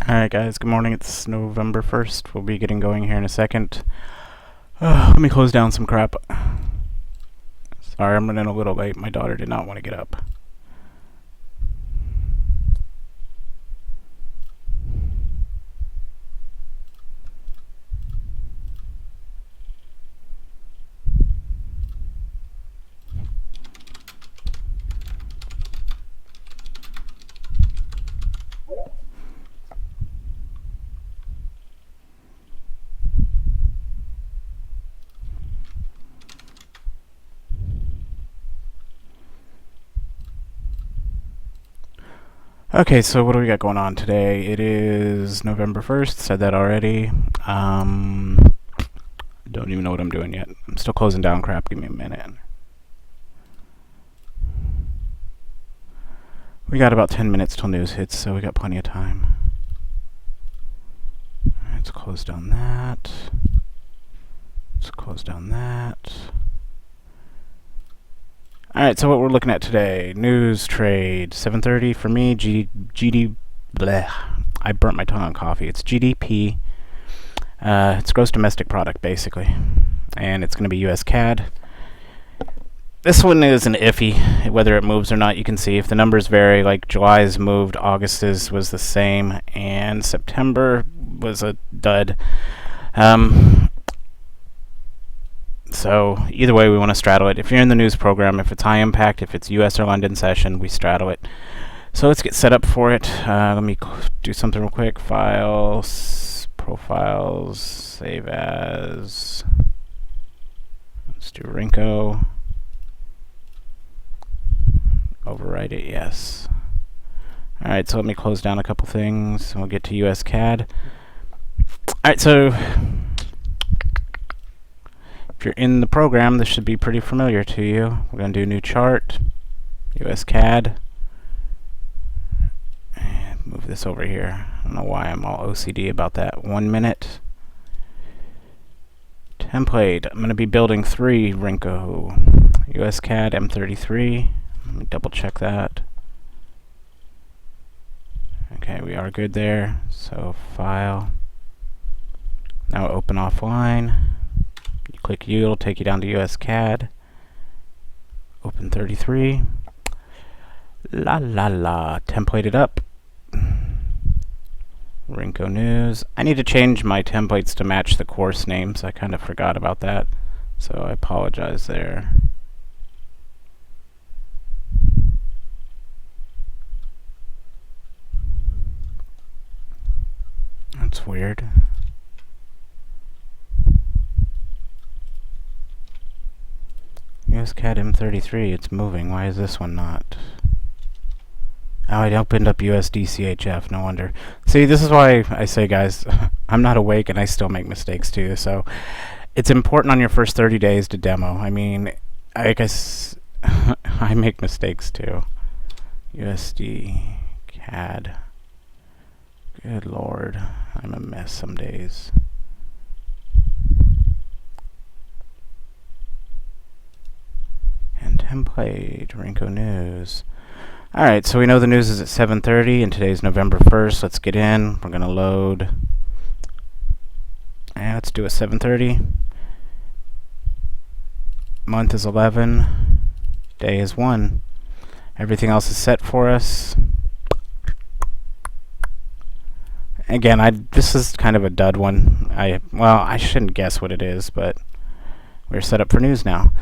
Alright guys, good morning. It's November 1st. We'll be getting going here in a second. Let me close down some crap. Sorry, I'm running a little late. My daughter did not want to get up. Okay, so what do we got going on today? It is November 1st, said that already. Don't even know what I'm doing yet. I'm still closing down crap. Give me a minute. We got about 10 minutes till news hits, so we got plenty of time. Let's close down that. Let's close down that. Alright, so what we're looking at today, news trade, 7:30 for me, GD, bleh, I burnt my tongue on coffee. It's GDP, it's gross domestic product basically, and it's going to be US CAD. This one is an iffy, whether it moves or not. You can see if the numbers vary, like July's moved, August's was the same, and September was a dud. So either way, we want to straddle it. If you're in the news program, if it's high impact, if it's US or London session, we straddle it. So let's get set up for it. Let me do something real quick. Files, profiles, save as. Let's do Rinko. Overwrite it, yes. Alright, so let me close down a couple things, and we'll get to US CAD. Alright, so if you're in the program, this should be pretty familiar to you. We're going to do a new chart, US CAD, and move this over here. I don't know why I'm all OCD about that. 1 minute. Template. I'm going to be building 3 Rinko. US CAD M33. Let me double check that. Okay, we are good there. So file. Now open offline. You click U, it'll take you down to US CAD. Open 33. La la la. Template it up. Rinko News. I need to change my templates to match the course names. I kind of forgot about that, so I apologize there. That's weird. US CAD M33, it's moving. Why is this one not? Oh, I opened up USD CHF, no wonder. See, this is why I say, guys, I'm not awake and I still make mistakes too, so it's important on your first 30 days to demo. I mean, I guess I make mistakes too. USD CAD. Good lord, I'm a mess some days. And template, Rinko News. Alright, so we know the news is at 7:30 and today's November 1st. Let's get in. We're going to load. And let's do a 7:30. Month is 11. Day is 1. Everything else is set for us. Again, this is kind of a dud one. Well, I shouldn't guess what it is, but we're set up for news now.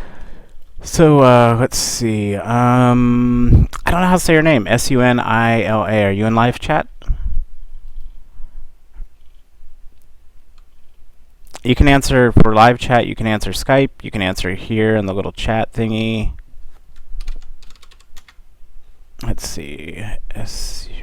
So, let's see. I don't know how to say your name. Sunila. Are you in live chat? You can answer for live chat. You can answer Skype. You can answer here in the little chat thingy. Let's see. Sunila.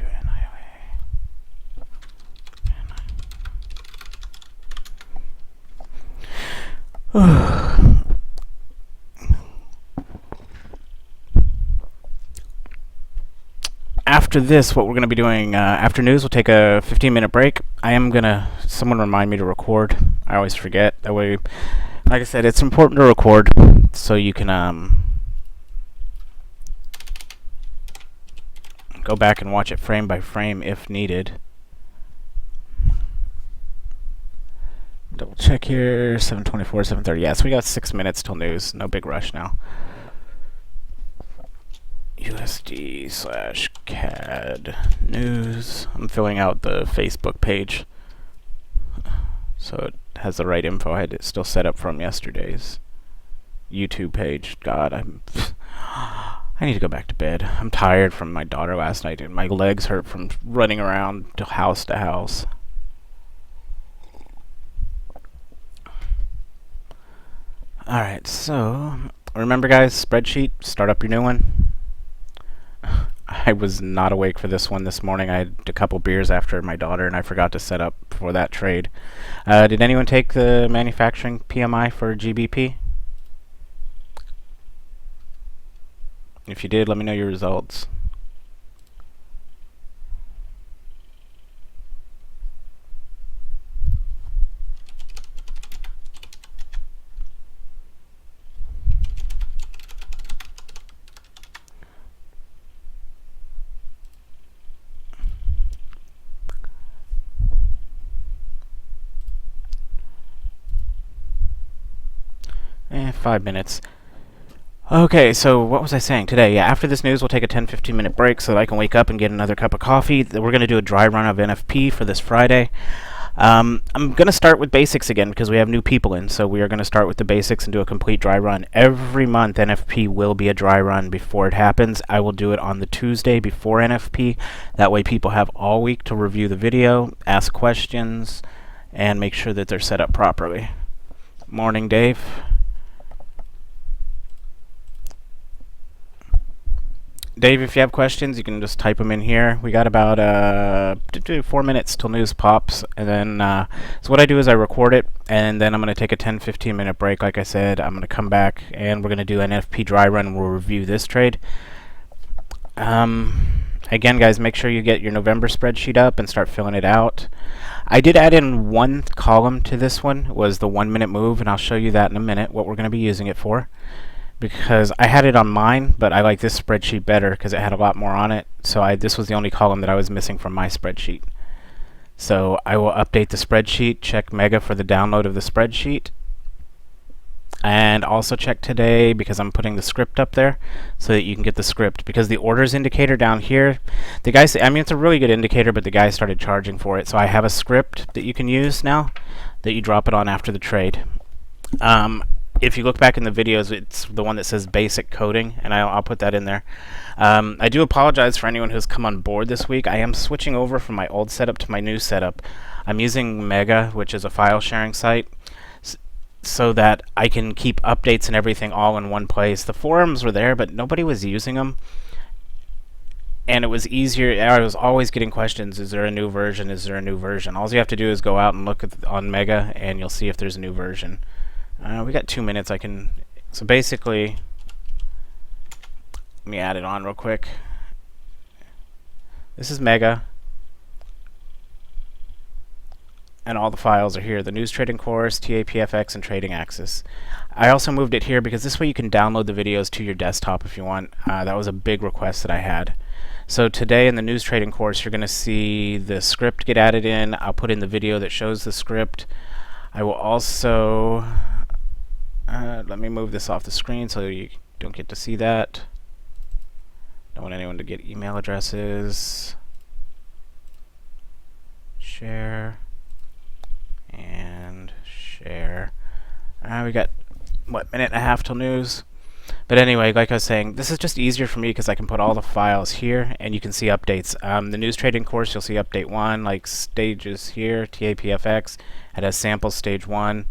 After this, what we're going to be doing after news, we'll take a 15-minute break. Someone remind me to record. I always forget. That way, like I said, it's important to record so you can go back and watch it frame by frame if needed. check here. 7:24, 7:30. Yeah, so we got 6 minutes till news. No big rush now. USD / CAD news. I'm filling out the Facebook page, so it has the right info. I had it still set up from yesterday's YouTube page. God, I need to go back to bed. I'm tired from my daughter last night, and my legs hurt from running around to house. Alright, so remember guys, spreadsheet, start up your new one. I was not awake for this one this morning. I had a couple beers after my daughter, and I forgot to set up for that trade. Did anyone take the manufacturing PMI for GBP? If you did, let me know your results. Eh, 5 minutes. Okay, so what was I saying today? Yeah, after this news, we'll take a 10-15 minute break so that I can wake up and get another cup of coffee. We're going to do a dry run of NFP for this Friday. I'm going to start with basics again because we have new people in, so we are going to start with the basics and do a complete dry run. Every month, NFP will be a dry run before it happens. I will do it on the Tuesday before NFP. That way people have all week to review the video, ask questions, and make sure that they're set up properly. Morning, Dave. Dave, if you have questions, you can just type them in here. We got about 4 minutes till news pops, and then so what I do is I record it, and then I'm going to take a 10-15 minute break. Like I said, I'm going to come back, and we're going to do an NFP dry run, and we'll review this trade. Again, guys, make sure you get your November spreadsheet up and start filling it out. I did add in one column to this one, was the 1 minute move, and I'll show you that in a minute, what we're going to be using it for. Because I had it on mine, but I like this spreadsheet better because it had a lot more on it. So this was the only column that I was missing from my spreadsheet. So I will update the spreadsheet, check Mega for the download of the spreadsheet, and also check today because I'm putting the script up there so that you can get the script. Because the orders indicator down here, the guy I mean, it's a really good indicator, but the guy started charging for it. So I have a script that you can use now that you drop it on after the trade. If you look back in the videos, it's the one that says basic coding, and I'll put that in there. I do apologize for anyone who's come on board this week. I am switching over from my old setup to my new setup. I'm using Mega, which is a file sharing site, so that I can keep updates and everything all in one place. The forums were there, but nobody was using them. And it was easier. I was always getting questions, is there a new version, is there a new version? All you have to do is go out and look on Mega, and you'll see if there's a new version. We got 2 minutes. So basically, let me add it on real quick. This is Mega, and all the files are here. The news trading course, TAPFX, and trading axis. I also moved it here because this way you can download the videos to your desktop if you want. That was a big request that I had. So today in the news trading course, you're going to see the script get added in. I'll put in the video that shows the script. I will also... let me move this off the screen so you don't get to see that. Don't want anyone to get email addresses. Share. And share. We got, what, minute and a half till news? But anyway, like I was saying, this is just easier for me because I can put all the files here and you can see updates. The news trading course, you'll see update 1, like stages here, TAPFX. It has samples stage 1.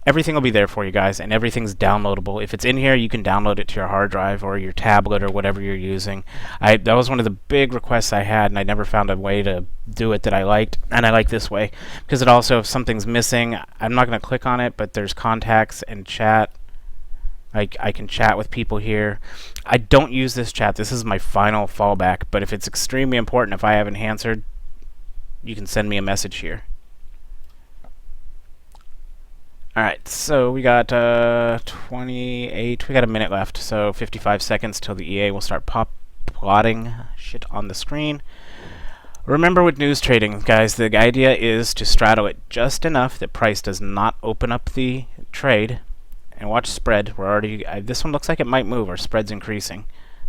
Everything will be there for you guys, and everything's downloadable. If it's in here, you can download it to your hard drive or your tablet or whatever you're using. That was one of the big requests I had, and I never found a way to do it that I liked, and I like this way. Because it also, if something's missing, I'm not going to click on it, but there's contacts and chat. I can chat with people here. I don't use this chat. This is my final fallback, but if it's extremely important, if I haven't answered, you can send me a message here. Alright, so we got 28, we got a minute left, so 55 seconds till the EA will start plotting shit on the screen. Remember with news trading, guys, the idea is to straddle it just enough that price does not open up the trade. And watch spread. We're already. This one looks like it might move. Our spread's increasing.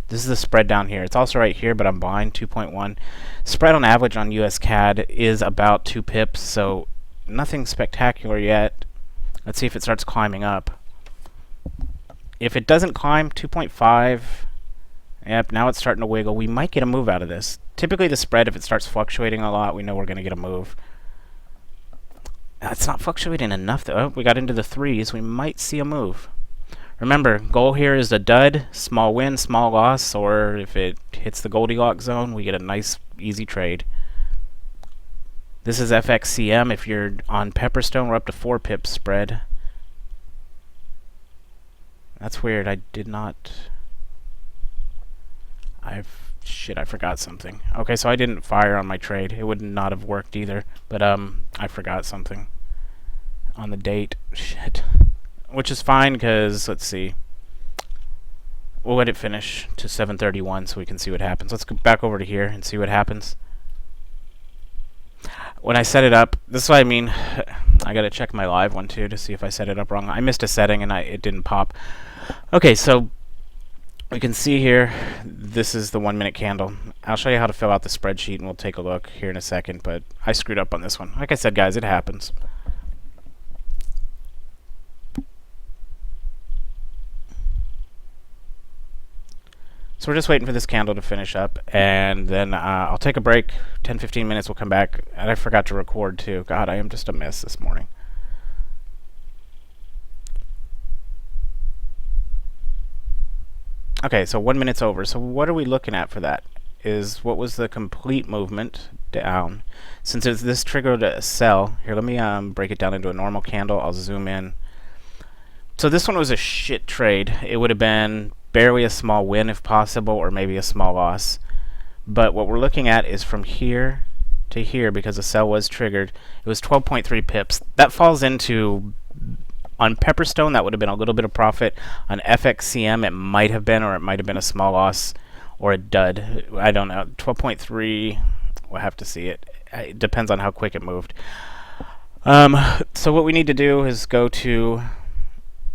This is the spread down here. It's also right here, but I'm buying 2.1. Spread on average on US CAD is about 2 pips, so nothing spectacular yet. Let's see if it starts climbing up. If it doesn't climb, 2.5. Yep, now it's starting to wiggle. We might get a move out of this. Typically the spread, if it starts fluctuating a lot, we know we're going to get a move. It's not fluctuating enough, though. Oh, we got into the threes. We might see a move. Remember, goal here is a dud, small win, small loss, or if it hits the Goldilocks zone, we get a nice, easy trade. This is FXCM. If you're on Pepperstone, we're up to 4 pips spread. That's weird. I did not... Shit, I forgot something. Okay, so I didn't fire on my trade. It would not have worked either. But, I forgot something on the date. Shit. Which is fine, because, let's see. We'll let it finish to 7:31 so we can see what happens. Let's go back over to here and see what happens. When I set it up, this is what I mean. I gotta check my live one, too, to see if I set it up wrong. I missed a setting, and it didn't pop. Okay, so... we can see here, this is the 1 minute candle. I'll show you how to fill out the spreadsheet and we'll take a look here in a second, but I screwed up on this one. Like I said, guys, it happens. So we're just waiting for this candle to finish up, and then I'll take a break, 10-15 minutes, we'll come back, and I forgot to record too. God, I am just a mess this morning. Okay, so 1 minute's over. So what are we looking at for that? Is what was the complete movement down? Since this triggered a sell, here, let me break it down into a normal candle. I'll zoom in. So this one was a shit trade. It would have been barely a small win if possible, or maybe a small loss. But what we're looking at is from here to here, because the sell was triggered. It was 12.3 pips. That falls into... on Pepperstone, that would have been a little bit of profit. On FXCM, it might have been, or it might have been a small loss or a dud. I don't know. 12.3, we'll have to see it. It depends on how quick it moved. So what we need to do is go to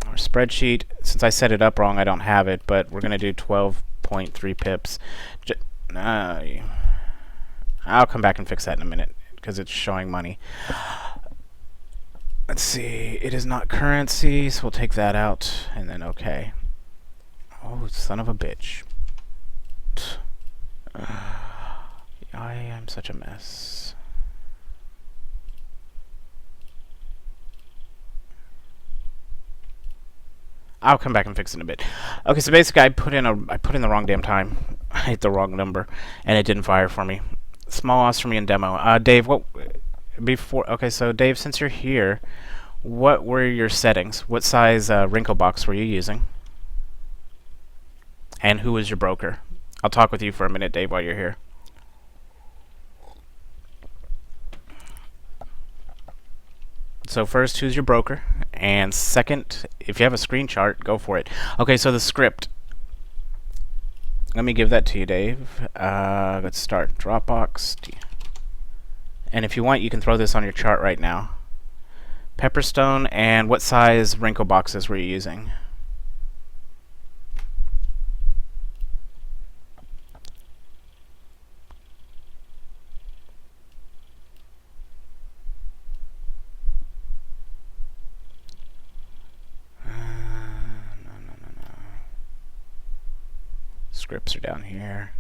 our spreadsheet. Since I set it up wrong, I don't have it, but we're going to do 12.3 pips. I'll come back and fix that in a minute, because it's showing money. Let's see, it is not currency, so we'll take that out, and then okay. Oh, son of a bitch. I am such a mess. I'll come back and fix it in a bit. Okay, so basically I put in the wrong damn time. I hit the wrong number, and it didn't fire for me. Small loss for me in demo. Dave, what... okay, so Dave, since you're here, what were your settings? What size wrinkle box were you using? And who was your broker? I'll talk with you for a minute, Dave, while you're here. So first, who's your broker? And second, if you have a screen chart, go for it. Okay, so the script. Let me give that to you, Dave. Let's start. Dropbox. And if you want, you can throw this on your chart right now. Pepperstone, and what size wrinkle boxes were you using? No. Scripts are down here.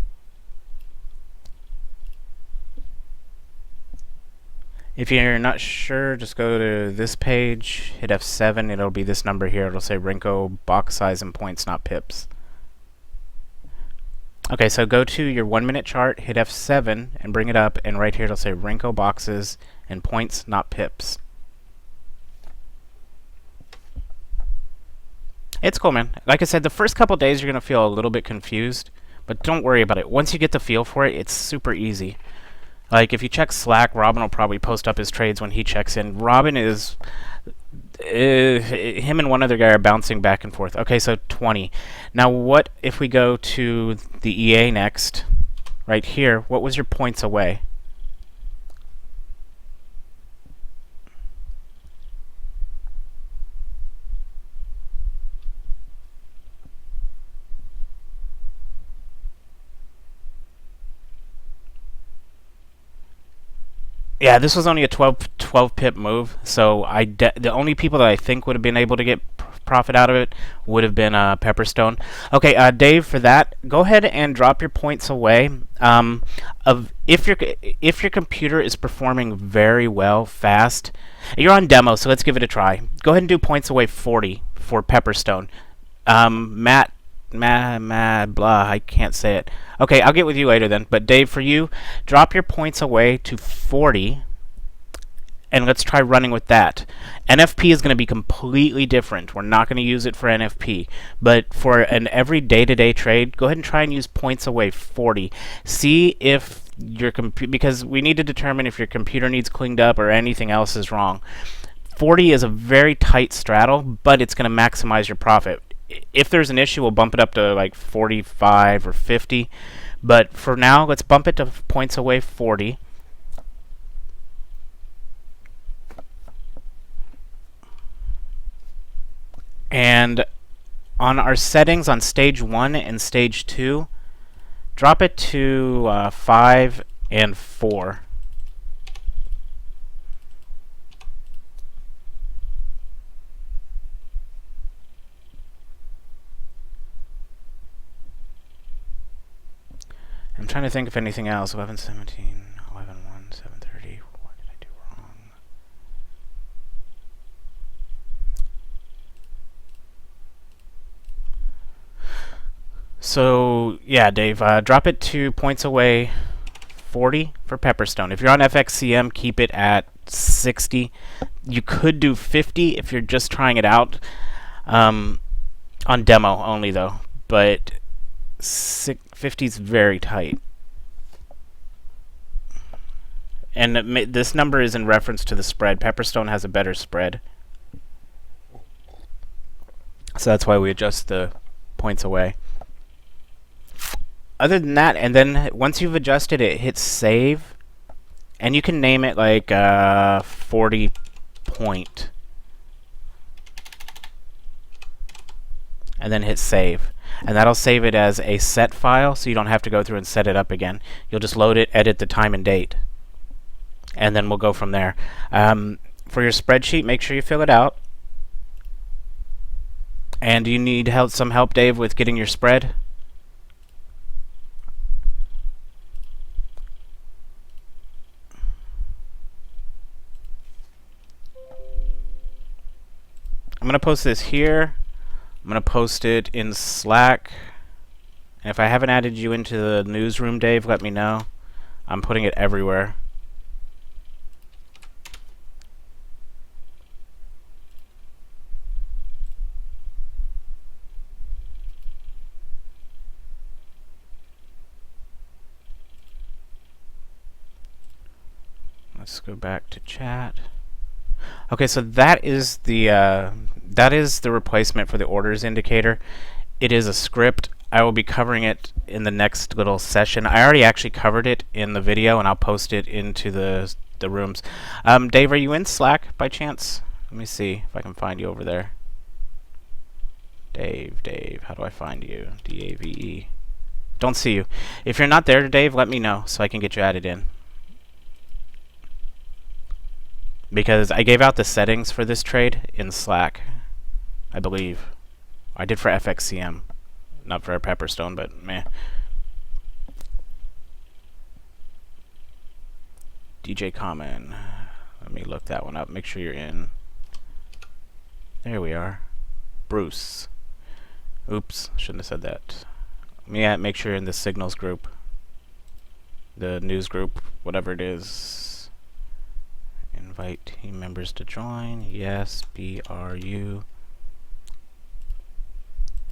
If you're not sure, just go to this page, hit F7, it'll be this number here. It'll say Rinko box size and points, not pips. Okay, so go to your 1 minute chart, hit F7, and bring it up, and right here it'll say Rinko boxes and points, not pips. It's cool, man. Like I said, the first couple days you're going to feel a little bit confused, but don't worry about it. Once you get the feel for it, it's super easy. Like, if you check Slack, Robin will probably post up his trades when he checks in. Robin is... him and one other guy are bouncing back and forth. Okay, so 20. Now, what if we go to the EA next? Right here, what was your points away? Yeah, this was only a 12 pip move, so the only people that I think would have been able to get profit out of it would have been Pepperstone. Okay, Dave, for that, go ahead and drop your points away. Of if your computer is performing very well fast, you're on demo, so let's give it a try. Go ahead and do points away 40 for Pepperstone. Blah, I can't say it. Okay, I'll get with you later then. But Dave, for you, drop your points away to 40, and let's try running with that. NFP is going to be completely different. We're not going to use it for NFP. But for an every day-to-day trade, go ahead and try and use points away 40. See if your because we need to determine if your computer needs cleaned up or anything else is wrong. 40 is a very tight straddle, but it's going to maximize your profit. If there's an issue, we'll bump it up to like 45 or 50. But for now, let's bump it to points away 40. And on our settings on stage 1 and stage 2, drop it to 5 and 4. I'm trying to think if anything else. 11, 17, 11, 1, 730. What did I do wrong? So, yeah, Dave, drop it to points away 40 for Pepperstone. If you're on FXCM, keep it at 60. You could do 50 if you're just trying it out. On demo only, though. But 50 is very tight. And this number is in reference to the spread. Pepperstone has a better spread. So that's why we adjust the points away. Other than that, and then once you've adjusted it, hit save. And you can name it like 40 point. And then hit save. And that'll save it as a set file, so you don't have to go through and set it up again. You'll just load it, edit the time and date. And then we'll go from there. For your spreadsheet, make sure you fill it out. And do you need some help, Dave, with getting your spread? I'm going to post this here. I'm going to post it in Slack. And if I haven't added you into the newsroom, Dave, let me know. I'm putting it everywhere. Let's go back to chat. Okay, so that is the replacement for the orders indicator. It is a script. I will be covering it in the next little session. I already actually covered it in the video, and I'll post it into the rooms. Dave, are you in Slack by chance? Let me see if I can find you over there. Dave, how do I find you? D-A-V-E. Don't see you. If you're not there, Dave, let me know so I can get you added in. Because I gave out the settings for this trade in Slack, I believe. I did for FXCM, not for Pepperstone, but meh. DJ Common. Let me look that one up. Make sure you're in. There we are. Bruce. Oops, shouldn't have said that. Make sure you're in the signals group. The news group, whatever it is. Invite team members to join. Yes, BRU.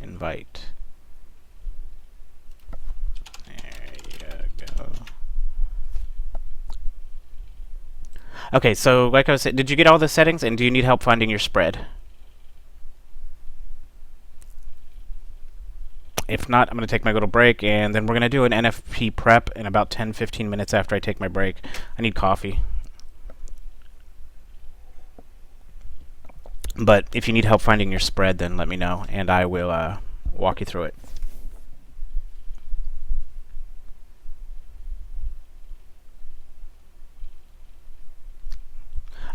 Invite. There you go. Okay, so like I was saying, did you get all the settings, and do you need help finding your spread? If not, I'm going to take my little break, and then we're going to do an NFP prep in about 10-15 minutes after I take my break. I need coffee. But if you need help finding your spread, then let me know, and I will walk you through it.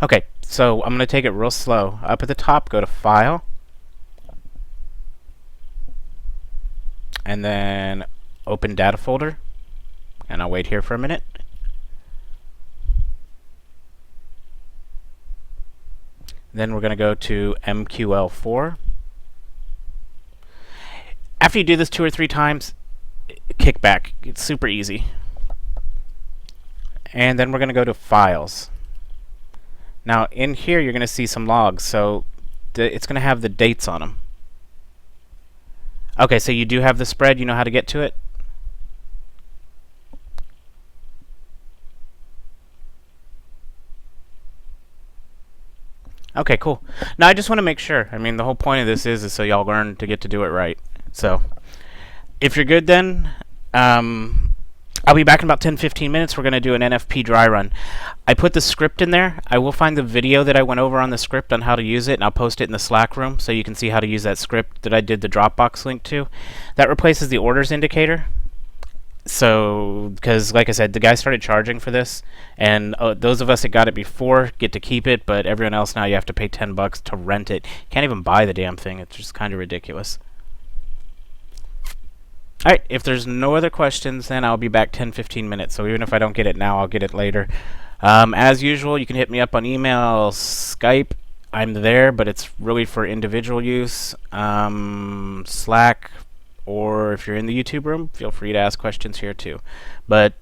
Okay, so I'm going to take it real slow. Up at the top, go to File, and then Open Data Folder, and I'll wait here for a minute. Then we're going to go to MQL4. After you do this 2 or 3 times, kick back. It's super easy. And then we're going to go to Files. Now in here you're going to see some logs, so it's going to have the dates on them. Okay, so you do have the spread, you know how to get to it? Okay, cool. Now I just want to make sure. I mean, the whole point of this is so y'all learn to get to do it right. So if you're good then, I'll be back in about 10-15 minutes. We're going to do an NFP dry run. I put the script in there. I will find the video that I went over on the script on how to use it, and I'll post it in the Slack room so you can see how to use that script that I did the Dropbox link to. That replaces the orders indicator. So, because like I said, the guy started charging for this, and those of us that got it before get to keep it, but everyone else now you have to pay $10 to rent it. You can't even buy the damn thing. It's just kind of ridiculous. Alright, if there's no other questions, then I'll be back 10-15 minutes. So even if I don't get it now, I'll get it later. As usual, you can hit me up on email, Skype. I'm there, but it's really for individual use. Slack, or if you're in the YouTube room, feel free to ask questions here too. But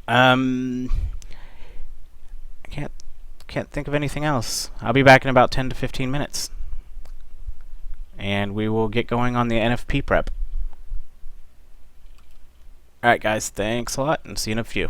I can't think of anything else. I'll be back in about 10-15 minutes, and we will get going on the NFP prep. Alright guys, thanks a lot, and see you in a few.